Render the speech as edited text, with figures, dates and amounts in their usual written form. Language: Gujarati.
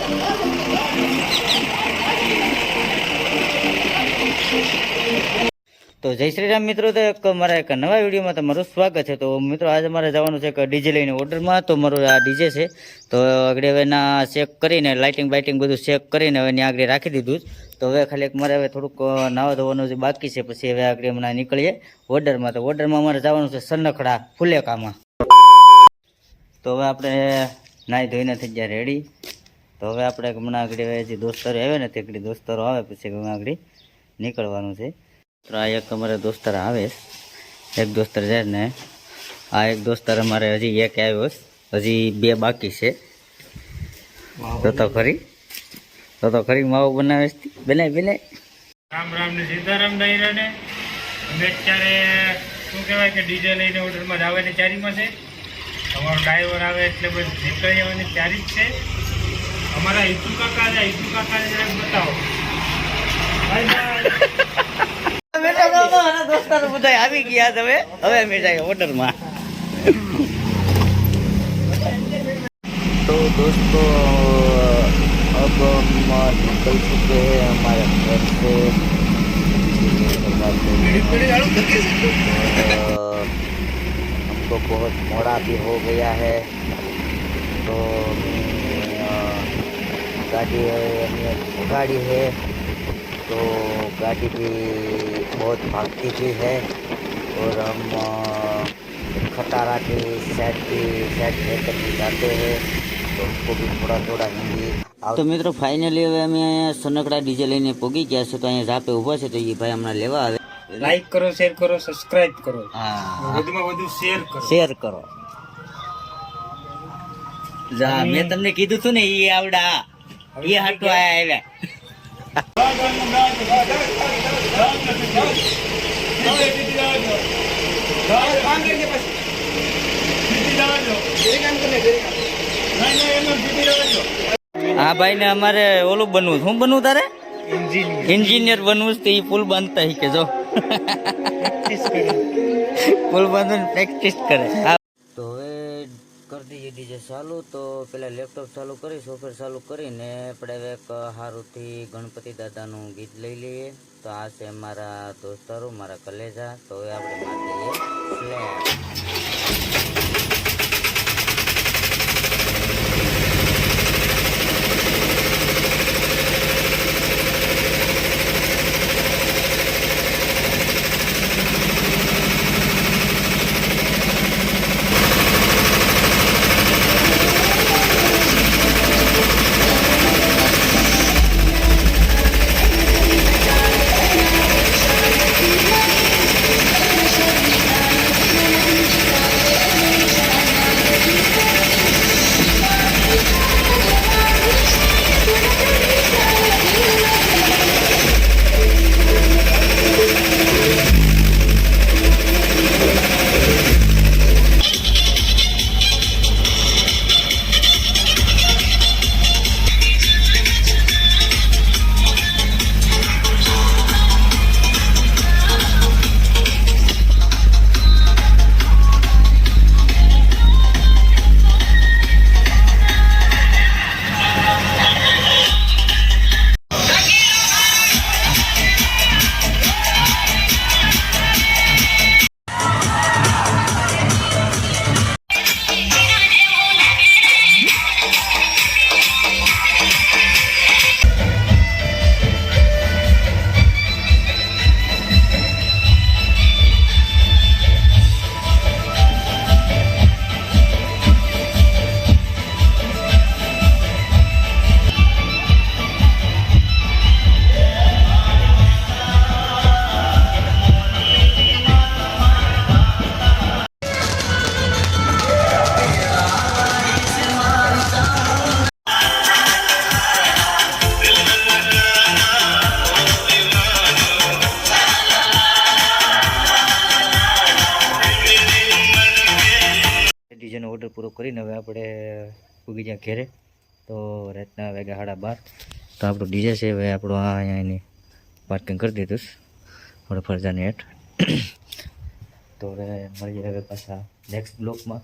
તો જય શ્રી રામ મિત્રો, તો મારા એક નવા વિડીયોમાં તમારું સ્વાગત છે। તો મિત્રો આજે મારે જવાનું છે એક ડીજે લઈને ઓર્ડરમાં। તો મારું આ ડીજે છે, તો આગળ હવે એના ચેક કરીને લાઇટિંગ બાઇટિંગ બધું ચેક કરીને હવે ત્યાં આગળ રાખી દીધું જ। તો હવે ખાલી મારે હવે થોડુંક નાવા ધોવાનું જે બાકી છે, પછી હવે આગળ હમણાં નીકળીએ ઓર્ડરમાં। તો ઓર્ડરમાં અમારે જવાનું છે સનખડા ફુલેકામાં। તો હવે આપણે નાહી ધોઈને થઈ ગયા રેડી। તો હવે આપણે હમણાં આગળ જે દોસ્તારો આવે ને તે આગળ દોસ્તારો આવે પછી હવે આગળ નીકળવાનું છે। તો આ એક અમારા દોસ્તાર આવે, એક દોસ્તાર જાય ને આ એક દોસ્તાર અમારે હજી એક આવ્યો, હજી બે બાકી છે। તો ખરી માવો બનાવે બનાય રામ રામ ને સીતારામ દાયરા ને અમે અત્યારે શું કહેવાય કે ડીજે લઈને ઓર્ડરમાં જવાની તૈયારીમાં છે। અમારો ડ્રાઈવર આવે એટલે બસ નીકળી જવાની તૈયારી જ છે। અમારા ઈસુ કાકાને જરાક બતાવો। દોસ્તારો બધા આવી ગયા હવે અમે જાય ઓર્ડરમાં। तो दोस्तों अब हम निकल चुके हैं हमारे घर से। हमको बहुत मोड़ा भी हो गया है, तो गाड़ी है तो गाड़ी भी बहुत भागती भी है, और हम खटारा की साइड लेकर भी जाते हैं, तो उसको भी थोड़ा हिंदी। तो મિત્રો ફાઇનલી હવે અમે અહીંયા સનકડા ડીજે લઈને પહોંચી ગયા છે। તો અહીંયા ઝાપે ઊભા છે, તો એ ભાઈ હમણાં લેવા આવે। લાઈક કરો, શેર કરો, સબસ્ક્રાઇબ કરો, હા વધુમાં વધુ શેર કરો। જા મેં તમને કીધું હતું ને એ આવડા એ હાટો આવ્યા। હા ભાઈ ને અમારે ઓલું બનવું, શું બનવું તારે? એન્જિનિયર બનવું છે। એ પુલ બાંધતા કે જો પુલ બાંધવાની પ્રેક્ટિસ કરે। તો હવે કરી દઈએ ડીજે ચાલુ। તો પેલા લેપટોપ ચાલુ કરી, સોફ્ટવેર ચાલુ કરીને આપણે હવે એક હારુથી ગણપતિ દાદાનું ગીત લઈ લઈએ। તો આ છે મારા દોસ્તારો, મારા કલેજા। તો હવે આપણે મારી દઈએ સ્લેપ। ડીજેનો ઓર્ડર પૂરો કરીને હવે આપણે પૂગી ગયા ઘેરે। તો રાતના વાગ્યા 12:30। તો આપણું ડીજે છે હવે આપણું અહીંયા એની પાર્કિંગ કરી દીધું થોડા ફરજાની હેઠ। તો હવે મળીએ હવે પાછા નેક્સ્ટ બ્લોકમાં।